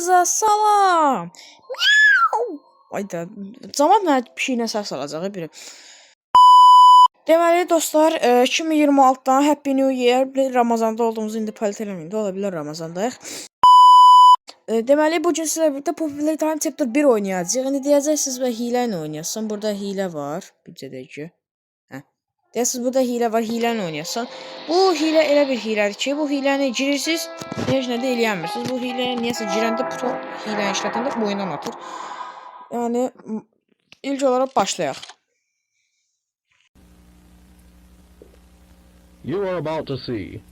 Hamınıza salam. Miau. Ayda, cavab mənə bir şeylə səs alacaq biri. Deməli dostlar, 2026-dan Happy New Year. Ramazanda olduğumuzu indi palit eləməyin. Ola bilər Ramazandayıq. Deməli bu gün sizlə birlikdə Popular Time Chapter 1 oynayacağıq. İndi deyəcəksiniz və hilə ilə oynayasın. Burada hilə var. Bircədəki. Deyəsiniz burada hilə var. Hilə ilə oynayasın. Bu hilə elə bir hilədir ki, bu hiləni girirsiniz, heç nə də eləyəmirsiniz. Bu hiləyə niyəsə girəndə pro hiləni işlətəndə oyundan atır. Yəni ilk olaraq başlayaq. You are about to see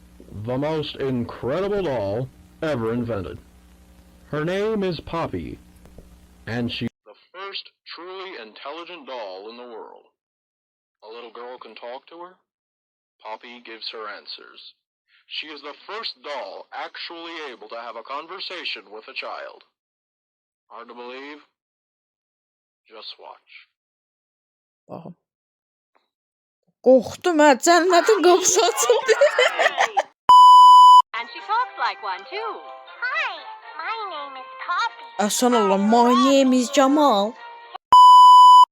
the most incredible doll ever invented. Her name is Poppy, and she's the first truly intelligent doll in the world. A little girl can talk to her. Poppy gives her answers. She is the first doll actually able to have a conversation with a child. Hard to believe? Just watch. Baxın. Qorxdum hə, cənnətin qapısı açıldı. And she talks like one too. Hi, my name is Poppy. Əsən Allah, my name is Jamal.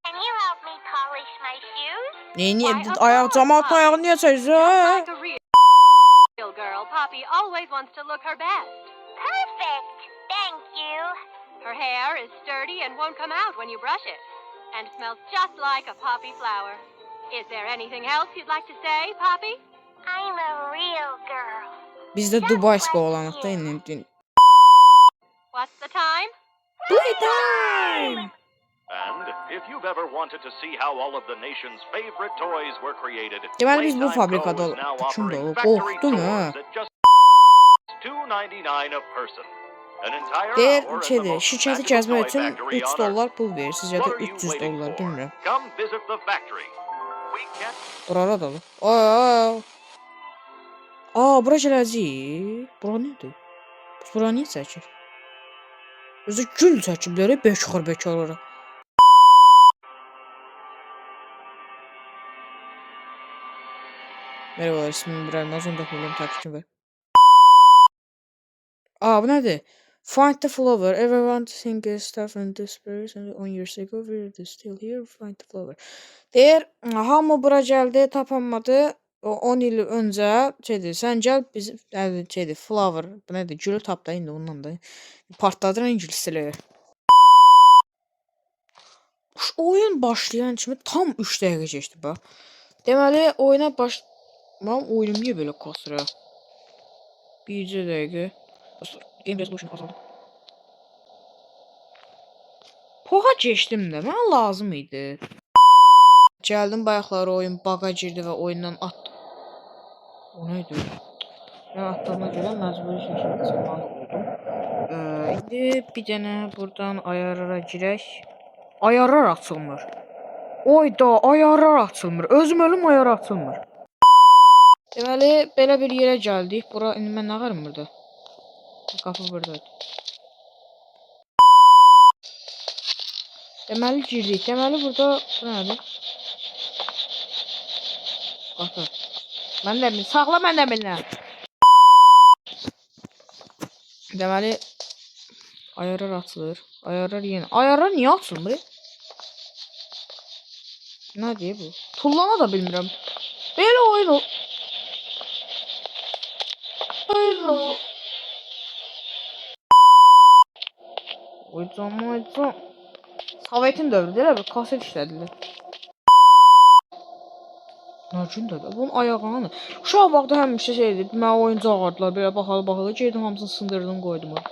Can you help me polish my shoes? Niyə ayaq camaatın ayağını niyə çəkirsən? Like a real girl, Poppy always wants to look her best. Perfect. Thank you. Her hair is sturdy and won't come out when you brush it, and smells just like a poppy flower. Is there anything else you'd like to say, Poppy? I'm a real girl. Biz də Dubayska olanıq da indi. What's the time? Playtime. And if you've ever wanted to see how all of the nation's favorite toys were created, Deməli biz bu Playtime fabrikada Co. is now kimdə offering o? factory Qorxdum hə. tours at just $2.99 a person. An entire Deyir hour in the şeydir, most şirkəti magical gəzmək toy üçün factory 3 on dollar Earth. pul verirsiniz ya da What are you 300 waiting dollar, for? bilmirəm. Come visit the factory. We can't Burara da. Bura gələcək. Bura nədir? Bura niyə çəkir? Özü gül çəkiblər, bekar olaraq. Merhabalar, ismim İbrahim. Az 14 milyon takipçim var. Bu nədir? Find the flower. Everyone think stuff in this place and on your sake over it is still here. Find the flower. Deyir, hamı bura gəldi, tapanmadı. O 10 il öncə şeydir, sən gəl biz şeydir, flower, bu nədir? Gülü tap da indi ondan da. Partladır ingiliscələri. Oyun başlayan kimi tam 3 dəqiqə keçdi bax. Deməli oyuna Mənim oyunum niyə belə kasır ha? Bircə dəqiqə. Game resolution azaldı. Poğa keçdim də, mənə lazım idi. Gəldim bayaqları oyun baga girdi və oyundan atdı. O neydi? Mən atdığıma görə məcburi şəkildə çıxmalı oldum. İndi bir dənə buradan ayarlara girək. Ayarlar açılmır. Oyda ayarlar açılmır. Özüm ölüm ayar açılmır. Deməli belə bir yerə gəldik. Bura indi mən nə qarım burada? Qapı burdadır. Deməli girdik. Deməli burada bu nədir? Qapı. Mən də bilmirəm. Saxla, mən də bilmirəm. Deməli ayarlar açılır. Ayarlar yenə. Ayarlar niyə açılmır? Nə deyir bu? Tullana da bilmirəm. Belə oyun o. Oycan. Sovetin dövrüdür, elə bir kaset işlədilir. Nə gündədir? Bunun ayağını. Uşaq vaxtı həmişə şeydir, mənə oyuncu ağardılar, belə baxalı, geldim hamısını sındırdım, qoydum oraya.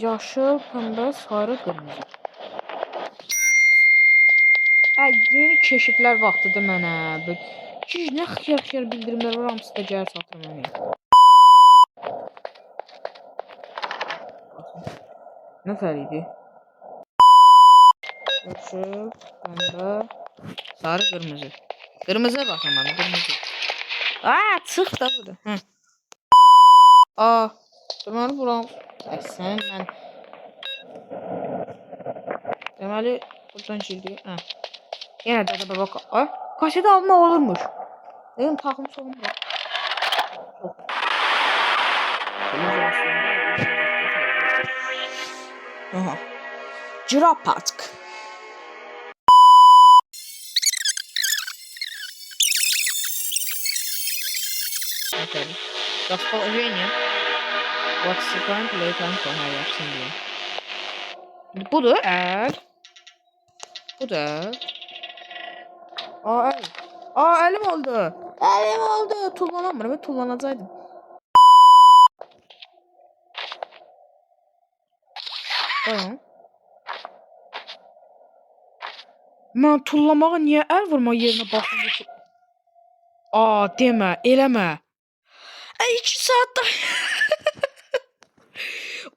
Yaşıl, pəmbə, sarı, qırmızı. Yeni keşiflər vaxtıdır mənə. Nə xiyar bildirimlər var, hamısı da gəlir çatır mənə. Nə fərqi? Yaşıl, pəmbə, sarı, qırmızı. Qırmızıya baxın mənə, qırmızı. Çıx da burada. Deməli buram. Sən mən. Deməli buradan girdik. Yenə də baba. Kaset alma olurmuş. Benim takım sorun var. Aha. Cırapatk. Okay. Расположение. What's the point later sonra yapsın diye. Bu da el. Bu da el. Aa el. Aa elim oldu. Elim oldu. Tullanamıyorum. Ben tullanacaktım. Tamam. Mən tullamağa niyə əl vurma yerinə baxım? Aa demə, eləmə. 2 saat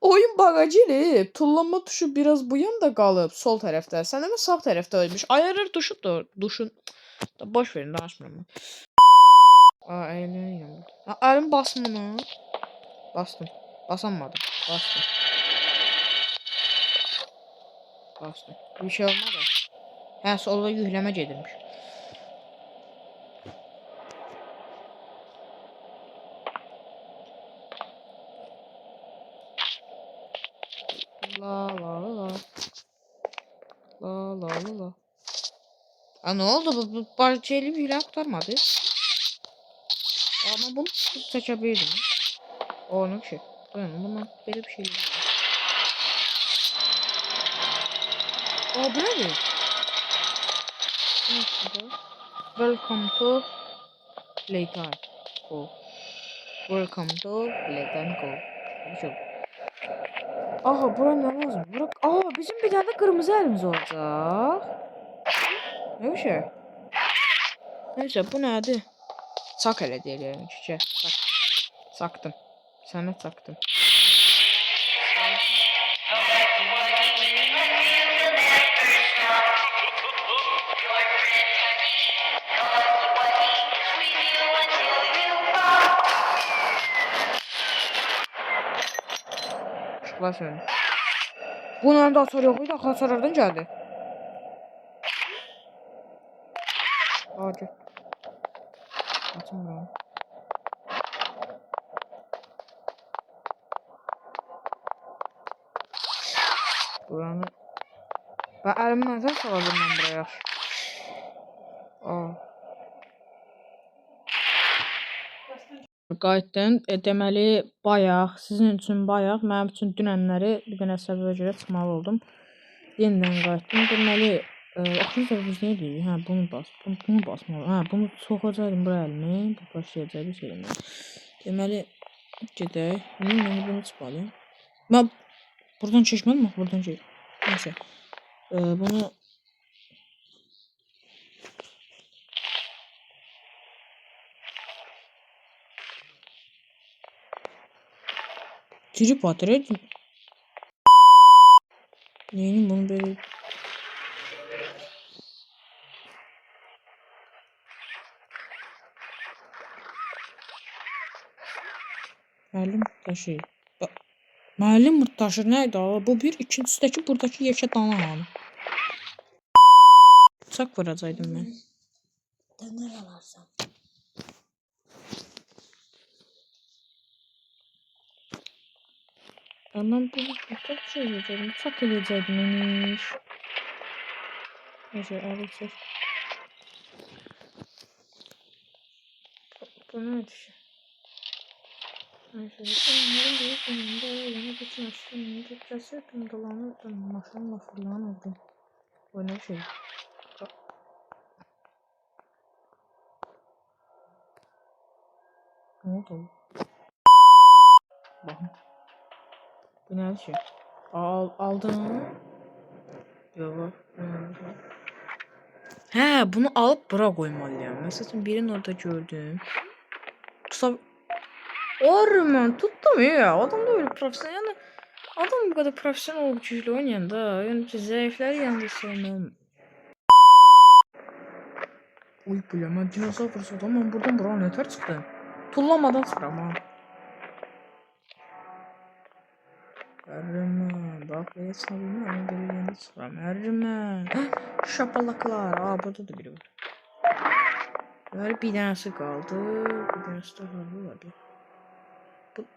oyun bagajı tullanma tuşu biraz bu yanda qalıb, sol tərəfdə. Sən demə sağ tərəfdə ölmüş. Ayarır tuşudur. Duşun. Boş verin, danışmıram. Aa əylənirəm. Əlim basmını. Bastım. Basamadım. Bastım. Bastım. Bir şey olmadı. Hə, solda yükləmə gedirmiş. La la la. La la la la. Ha ne oldu bu parçayla bir ilan kurtarmadı. Ama bunu seçebilirdim. O ne bir şey. Bundan böyle bir şey değil. Aa bu ne? Welcome to Playtime Go. Welcome to Playtime Go. Bir şey. Aha bura ne lazım? Bura... Aa bizim bir tane kırmızı elimiz olacak. Ne bir şey? Neyse bu nerede? Sak hele diyelim çiçeğe. Sak. Saktım. Sana saktım. Şıklar söyle. Bunların da hasar yok. Bir dakika hasarlardan geldi. Hadi. Atın buranı. Buranı. Ben elimden nasıl salabilirim ben buraya? Aa. Qayıtdım. Deməli, bayaq, sizin üçün bayaq, mənim üçün dünənləri bir dənə səbəbə görə çıxmalı oldum. Yenidən qayıtdım. Deməli, axırıncı dəfə biz nə edirik? Hə, bunu basmalı. Hə, bunu soxacaqdım bura əlimi, bu başlayacaq bir şeylə. Deməli, gedək. Mən bunu çıxmalıyım. Mən buradan çəkmədim, buradan çək. Nəysə. Bunu Trip atır. Neyini bunu böyle... Müəllim taşı. Müəllim taşı neydi? Bu bir. İkincisindeki buradaki yekə dana hanı. Bıçaq vuracaqdım mən. Döner alarsan. Ben bu bıçaq şey edəcəkdim. Bıçaq edəcəkdim imiş. Neyse alırsak. Bu ne düşü? Neyse. Onların büyük önünde yeni bütün aşkının gitmesi dolanırdım. Maşınla fırlanırdım. Bu ne şey? Ne oldu? Bakın. Bu ne şey? Aldın mı? Yok. He bunu alıp bura koymalıyım. Mesela birini orada gördüm. Orman tuttum ya. Adam da öyle profesyonel. Yani adam bu kadar profesyonel olup güçlü oynayan da. Yani zayıfları yanında sevmem. Uy bile ben dinozor fırsat ama buradan buraya neler çıktı. Tullamadan sıram ha. Erman bak ve sabını ama böyle yanında sıram. Erman. Şapalaklar. Aa burada da biri var. Böyle bir tanesi kaldı. Bir tanesi de kaldı.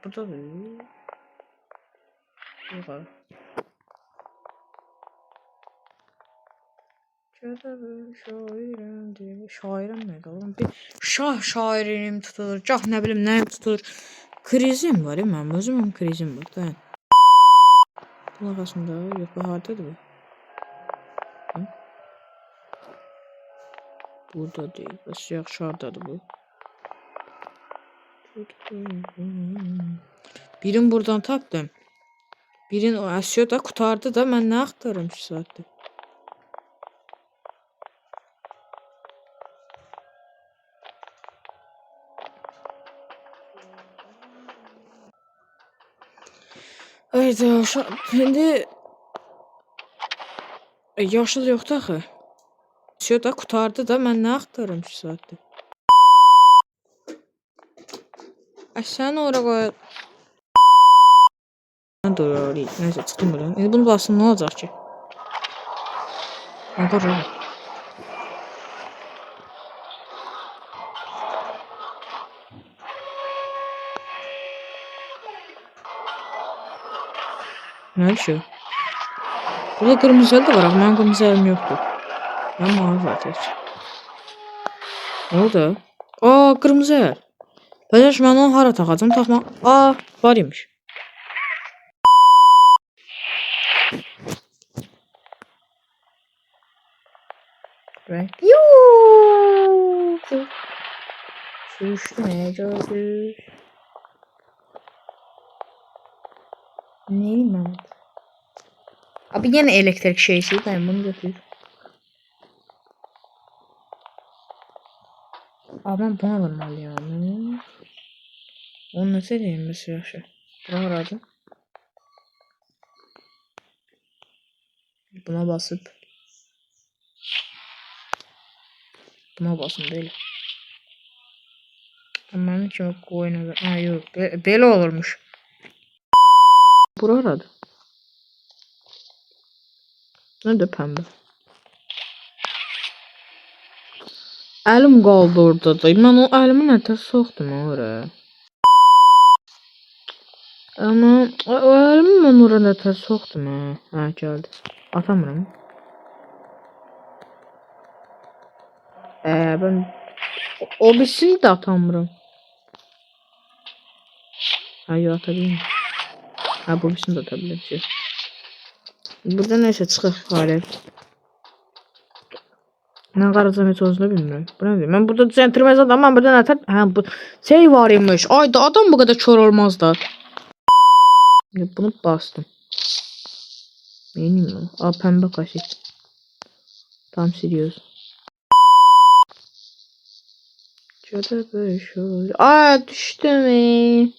Burada da yok. Yukarı. Şairim neydi oğlum? Bir şairim tutulur. Cah ne bileyim neyim tutulur. Krizim var ya benim özümün krizim var. Dayan. Bunun arkasında yok bu hardadır bu. Hı? Burada değil. Bas yaxşı hardadır bu. Birini buradan tapdım. Birini o asıyor da kurtardı da ben ne aktarım şu saatte. Evet, şimdi yaşıl yoktu axı. Asıyor da kurtardı da ben ne aktarım şu saatte. Sen oraya koy. Doğru. Neyse çıktım buradan. Şimdi bunu bassam ne olacak ki? Dur. Ne şu? Burada kırmızı el de var ama benim kırmızı elim yoktu. Ben mavi var tek. Ne oldu? Aa, kırmızı el. Bəlkə mən onu hara taxacam? Taxma. Aa, var imiş. Renk. Yuuu. Sürüşməyəcəkdir. Neyim ben? Abi yine elektrik şeysi. Ben bunu götür. Abi ben bunu almalıyım. Onu nasıl edeyim mesela şu? Buna aradım. Buna basıp. Buna basın değil. Aman çok oynadı. Ha yok. Böyle olurmuş. Bura aradı. Nerede pembe? Elim qaldı orada da. Mən o əlimi nətər soxdum oraya. Ama o əlimi mən oraya nətər soxdum ha. Ha, gəldi. Atamıram. Ben o birisini də atamıram. Ha, yox atabilirim. Ha, bu birisini də atabilirim. Burada neyse çıxır faaliyet. Ne karacağım hiç olduğunu bilmiyorum. Bu ne diyor? Ben burada centilmez adam. Ben burada neler? Ha, bu şey var imiş. Ay da adam bu kadar kör olmaz da. Bunu bastım. Benim mi? Aa, pembe kaşık. Tam siliyoruz. Şöyle böyle şöyle. Aa, düştüm.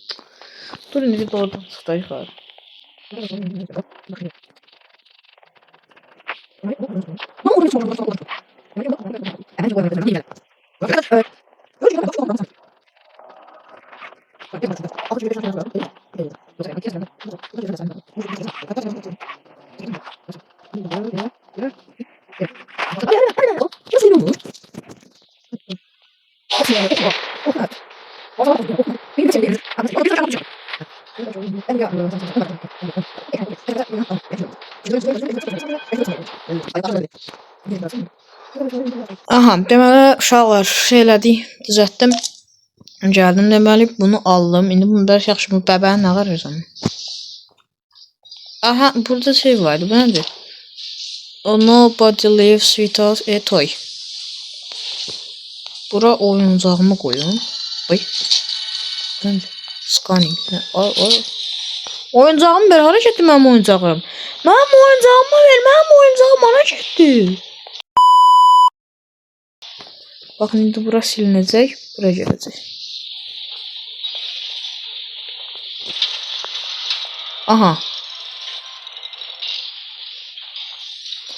Durun bir doğrudan çıktı var. Aha, deməli uşaqlar şeylədik, düzəltdim. Gəldim deməli bunu aldım. İndi bunu da yaxşı bu bəbəyə nə qarayırsam? Aha, burada şey vardı. Bu nədir? O nobody lives without a toy. Bura oyuncağımı koyun. Ay. Scanning. Ay. Oyuncağım ver. Hara getdi mənim oyuncağım? Mənim oyuncağımı ver. Mənim oyuncağım hara getdi? Bakın indi bura silinəcək. Bura gələcək. Aha.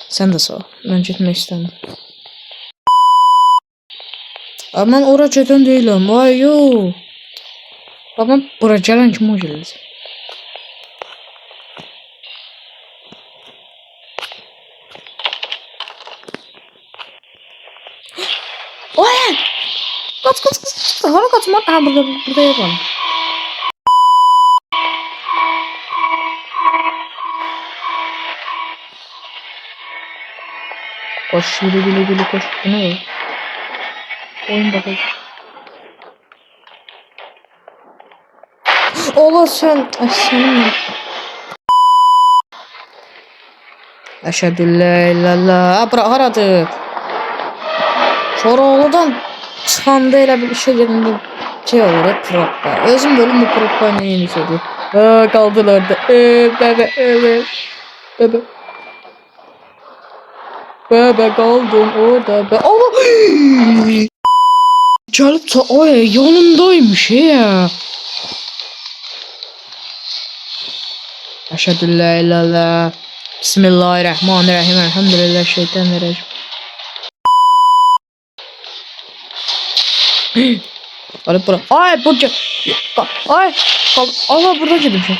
Sen de sağ ol. Ben gitmek istemiyorum. Aman ora gedən deyiləm. Ay yo. Babam bura gələn kim o gələcək? Oy! Kaç. Hara kaçma. Ha, burada yapalım. Koş yürü güle güle koş. Bu ne ya? Oyun bakacak. Ola sen. Ay senin. Eşhedü la illallah. Bırak haradı. Çoroğlu'dan çıxanda elə bir işe yerində şey olur, propka. Özüm bölüm bu propka ilə yeni şeydi. Kaldılar da. Bebe, evet. Bebe. Bebe kaldım orada. Allah! Gelip ta ay yanındaymış ya. Eşhedü la illallah. Bismillahirrahmanirrahim. Elhamdülillah şeytanirracim. Hadi bura. Ay burcu. Ay. Allah burada girdim şu.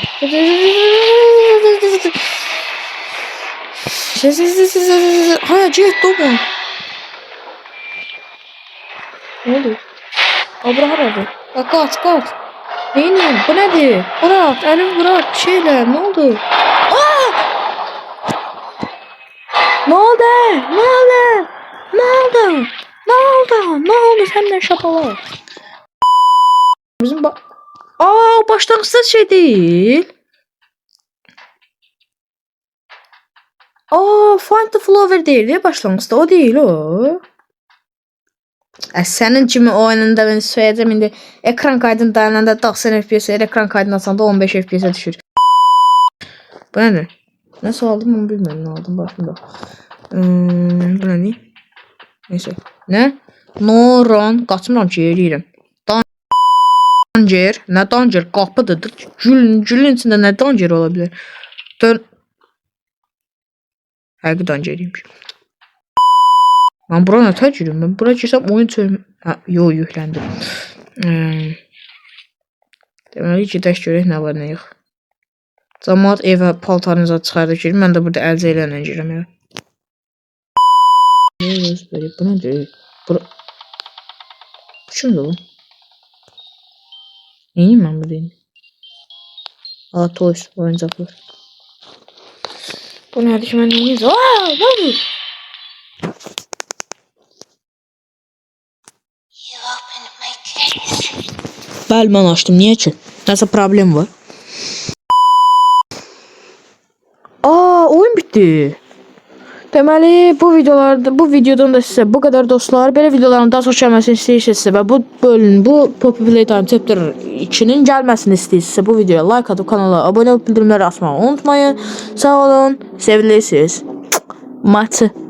Hayır cihet doğma. Ne oldu? Abra haradı. Kaç. Neyini? Bu nedir? Bırak. Elimi bırak. Bir şeyler. Ne oldu? Aa! Ne oldu? Ne oldu? Senden şapalar. Bizim başlangıçta şey değil. Find the flower değil ya başlangıçta. O değil o. Senin kimi oyununda ben söyleyeceğim indi. Ekran kaydını dayananda 90 FPS, ekran kaydını açanda 15 FPS'e düşür. Bu ne? Nasıl aldım onu bilmiyorum. Ne aldım başımda. Bu ne? Neyse. Ne? Noran. Qaçmıram ki yeriyirəm. Danger. Nə danger? Qapıdır. Gülün içində nə danger ola bilər? Həqiqi dangeriymiş. Mən bura nə təcrübəm? Ben bura girsəm oyun çözüm. Yo yükləndi. Deməli ki, dəş görək nə var nə yox. Cəmaət evə paltarınıza çıxardı ki, mən də burada əlcə ilə girəm evə. Bu nədir? Bu kimdir o? Neyim mən bu deyim? Toys, oyuncaqlar. Bu nədir ki, mən neyimiz? Ne oldu? Bəli, mən açdım. Niyə ki? Nəsə problem var. Oyun bitti. Deməli, bu videodan da sizə bu qədər dostlar. Belə videoların daha çox gəlməsini istəyirsinizsə və bu Poppy Playtime Chapter 2-nin gəlməsini istəyirsinizsə bu videoya like atıb kanala abunə olub bildirimləri açmağı unutmayın. Sağ olun, sevilirsiniz. Matı.